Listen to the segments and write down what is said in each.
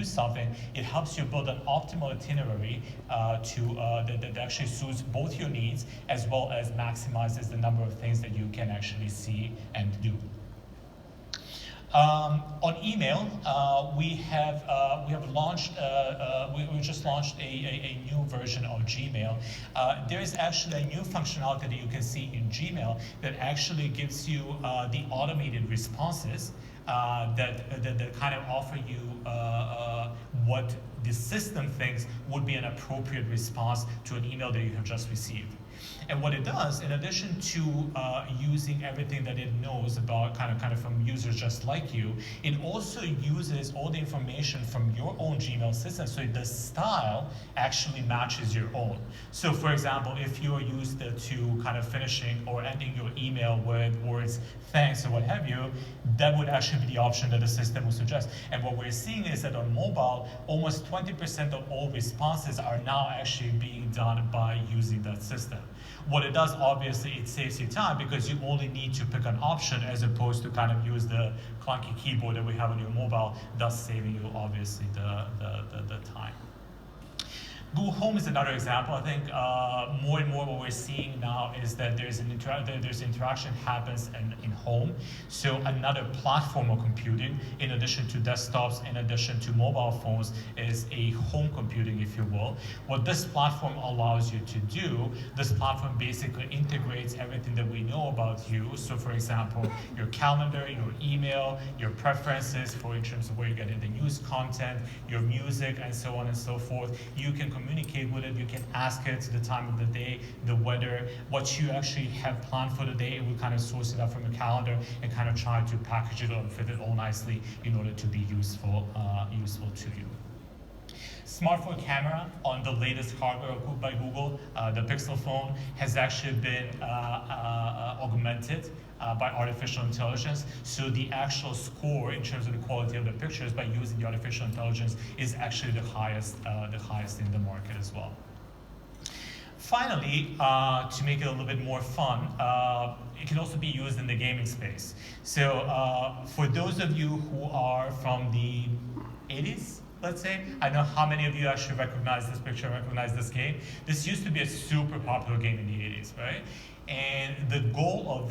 do something, it helps you build an optimal itinerary that actually suits both your needs as well as maximizes the number of things that you can actually see and do. On email, we just launched a new version of Gmail. There is actually a new functionality that you can see in Gmail that actually gives you the automated responses that kind of offer you what the system thinks would be an appropriate response to an email that you have just received. And what it does, in addition to using everything that it knows about kind of from users just like you, it also uses all the information from your own Gmail system, so the style actually matches your own. So for example, if you're used to kind of finishing or ending your email with words, thanks, or what have you, that would actually be the option that the system will suggest. And what we're seeing is that on mobile, almost 20% of all responses are now actually being done by using that system. What it does, obviously, it saves you time because you only need to pick an option as opposed to kind of use the clunky keyboard that we have on your mobile, thus saving you, obviously, the time. Google Home is another example. I think more and more what we're seeing now is that there's interaction happens in home. So another platform of computing, in addition to desktops, in addition to mobile phones, is a home computing, if you will. What this platform allows you to do, this platform basically integrates everything that we know about you. So for example, your calendar, your email, your preferences for in terms of where you're getting the news content, your music, and so on and so forth. You can communicate with it, you can ask it the time of the day, the weather, what you actually have planned for the day. It will kind of source it up from your calendar and kind of try to package it and fit it all nicely in order to be useful to you. Smartphone camera on the latest hardware by Google, the Pixel phone, has actually been augmented by artificial intelligence. So the actual score in terms of the quality of the pictures by using the artificial intelligence is actually the highest in the market as well. Finally, to make it a little bit more fun, it can also be used in the gaming space. So for those of you who are from the 80s, let's say, I know how many of you actually recognize this picture, recognize this game. This used to be a super popular game in the 80s, right? And the goal of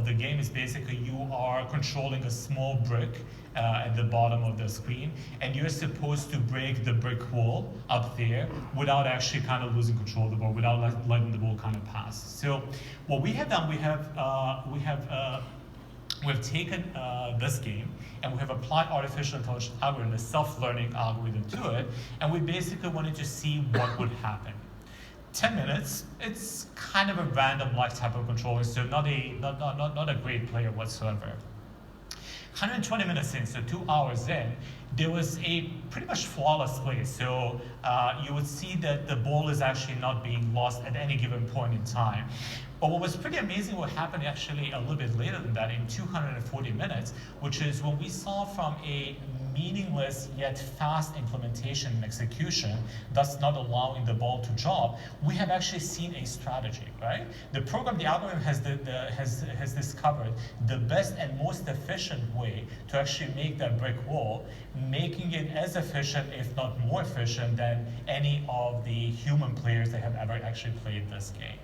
the game is basically you are controlling a small brick at the bottom of the screen, and you're supposed to break the brick wall up there without actually kind of losing control of the ball, without letting the ball kind of pass. So what we have done, we have taken this game and we have applied artificial intelligence algorithm, a self-learning algorithm to it, and we basically wanted to see what would happen. 10 minutes, it's kind of a random-like type of controller, so not a great player whatsoever. 120 minutes in, so 2 hours in, there was a pretty much flawless play. So you would see that the ball is actually not being lost at any given point in time. But what was pretty amazing, what happened actually a little bit later than that, in 240 minutes, which is when we saw from a meaningless yet fast implementation and execution, thus not allowing the ball to drop, we have actually seen a strategy, right? The program, the algorithm has discovered the best and most efficient way to actually make that brick wall, making it as efficient, if not more efficient, than any of the human players that have ever actually played this game.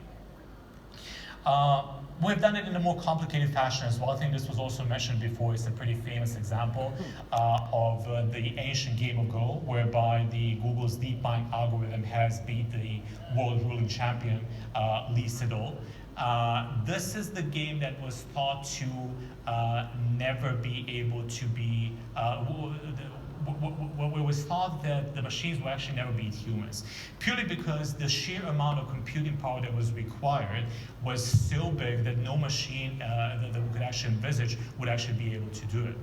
We've done it in a more complicated fashion as well. I think this was also mentioned before. It's a pretty famous example of the ancient game of Go, whereby the Google's DeepMind algorithm has beat the world ruling champion, Lee Sedol. This is the game that was thought to never be able to be, it was thought that the machines will actually never beat humans, purely because the sheer amount of computing power that was required was so big that no machine that we could actually envisage would actually be able to do it.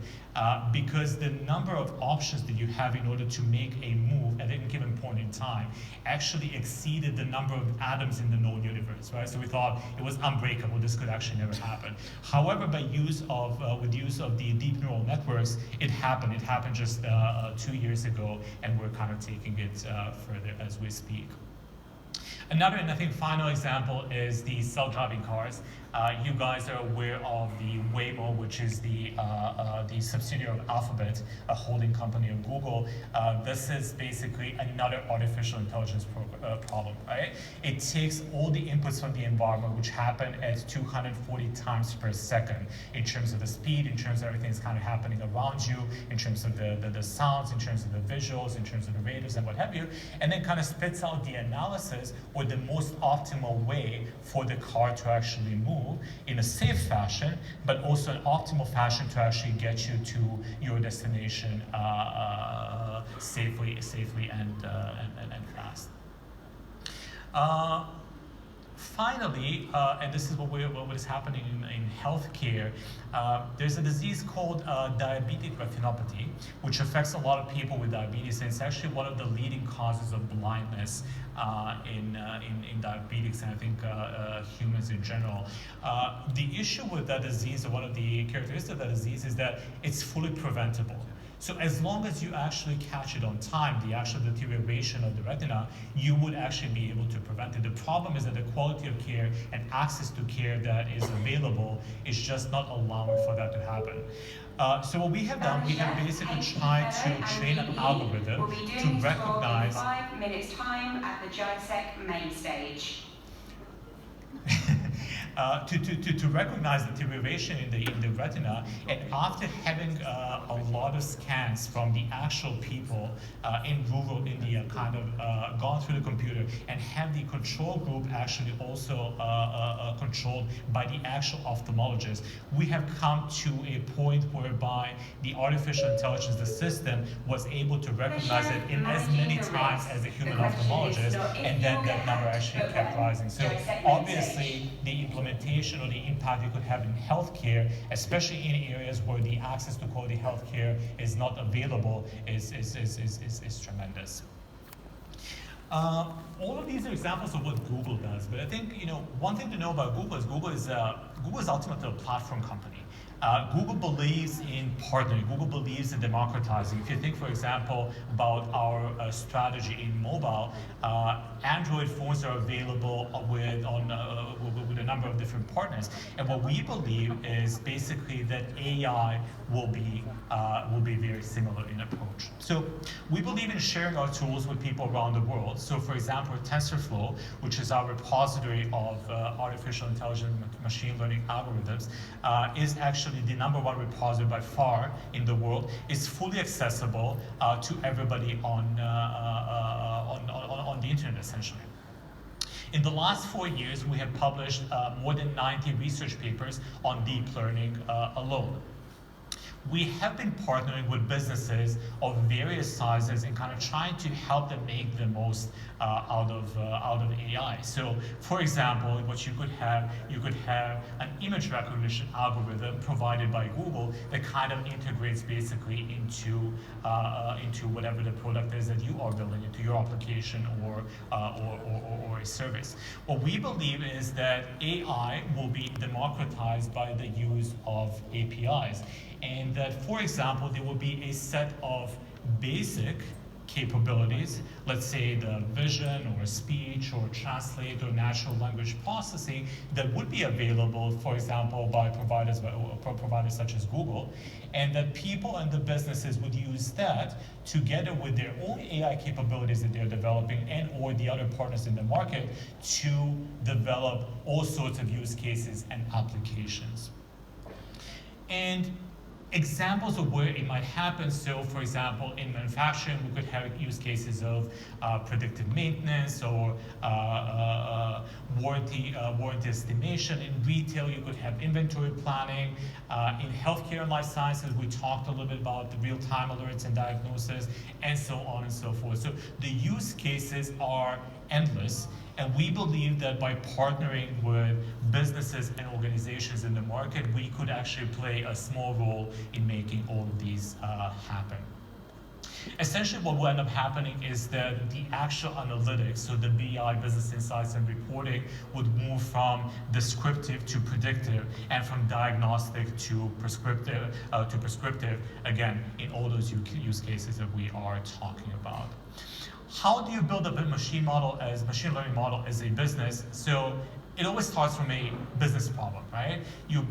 Because the number of options that you have in order to make a move at any given point in time actually exceeded the number of atoms in the known universe, right? So we thought it was unbreakable, this could actually never happen. However, with use of the deep neural networks, it happened. It happened just 2 years ago, and we're kind of taking it further as we speak. Another, and I think final example, is the self-driving cars. You guys are aware of the Waymo, which is the subsidiary of Alphabet, a holding company of Google. This is basically another artificial intelligence problem, right? It takes all the inputs from the environment, which happen at 240 times per second, in terms of the speed, in terms of everything that's kind of happening around you, in terms of the sounds, in terms of the visuals, in terms of the radios and what have you, and then kind of spits out the analysis or the most optimal way for the car to actually move in a safe fashion, but also an optimal fashion to actually get you to your destination safely and fast. Finally, and this is what is happening in healthcare, there's a disease called diabetic retinopathy, which affects a lot of people with diabetes, and it's actually one of the leading causes of blindness in diabetics, and I think humans in general. The issue with that disease, or one of the characteristics of that disease, is that it's fully preventable. So as long as you actually catch it on time, the actual deterioration of the retina, you would actually be able to prevent it. The problem is that the quality of care and access to care that is available is just not allowing for that to happen. So what we have done, we have basically tried to train an algorithm to recognize... 5 minutes time at the JISEC main stage. To recognize the deterioration in the retina, and after having a lot of scans from the actual people in rural India kind of gone through the computer, and have the control group actually also controlled by the actual ophthalmologist, we have come to a point whereby the artificial intelligence, the system, was able to recognize it in as many times as a human ophthalmologist, and then that number actually kept rising. So obviously, the implementation or the impact it could have in healthcare, especially in areas where the access to quality healthcare is not available, is tremendous. All of these are examples of what Google does, but I think one thing to know about Google is ultimately a platform company. Google believes in partnering. Google believes in democratizing. If you think, for example, about our strategy in mobile, Android phones are available with a number of different partners. And what we believe is basically that AI will be very similar in approach. So we believe in sharing our tools with people around the world. So for example, TensorFlow, which is our repository of artificial intelligence machine learning algorithms, is actually the #1 repository by far in the world. Is fully accessible to everybody on the internet, essentially. In the last 4 years, we have published more than 90 research papers on deep learning alone. We have been partnering with businesses of various sizes and kind of trying to help them make the most out of AI. So, for example, what you could have an image recognition algorithm provided by Google that kind of integrates basically into whatever the product is that you are building, into your application or a service. What we believe is that AI will be democratized by the use of APIs. And that, for example, there will be a set of basic capabilities, let's say the vision or speech or translate or natural language processing, that would be available, for example, by providers such as Google, and that people and the businesses would use that together with their own AI capabilities that they're developing and or the other partners in the market to develop all sorts of use cases and applications. And examples of where it might happen. So, for example, in manufacturing, we could have use cases of predictive maintenance or warranty estimation. In retail, you could have inventory planning. In healthcare and life sciences, we talked a little bit about the real-time alerts and diagnosis, and so on and so forth. So the use cases are endless. And we believe that by partnering with businesses and organizations in the market, we could actually play a small role in making all of these happen. Essentially, what will end up happening is that the actual analytics, so the BI, business insights and reporting, would move from descriptive to predictive, and from diagnostic to prescriptive, again, in all those use cases that we are talking about. How do you build up a machine learning model as a business? So it always starts from a business problem, right? You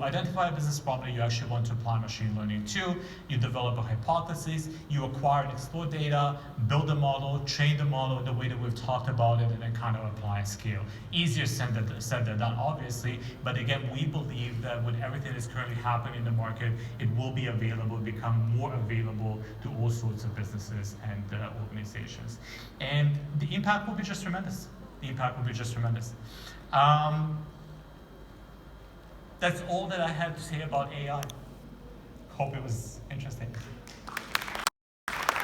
identify a business problem that you actually want to apply machine learning to, you develop a hypothesis, you acquire and explore data, build a model, train the model in the way that we've talked about it, and then kind of apply and scale. Easier said than done, obviously, but again, we believe that with everything that's currently happening in the market, it will be available, become more available to all sorts of businesses and organizations. And the impact will be just tremendous. The impact will be just tremendous. That's all that I had to say about AI. Hope it was interesting.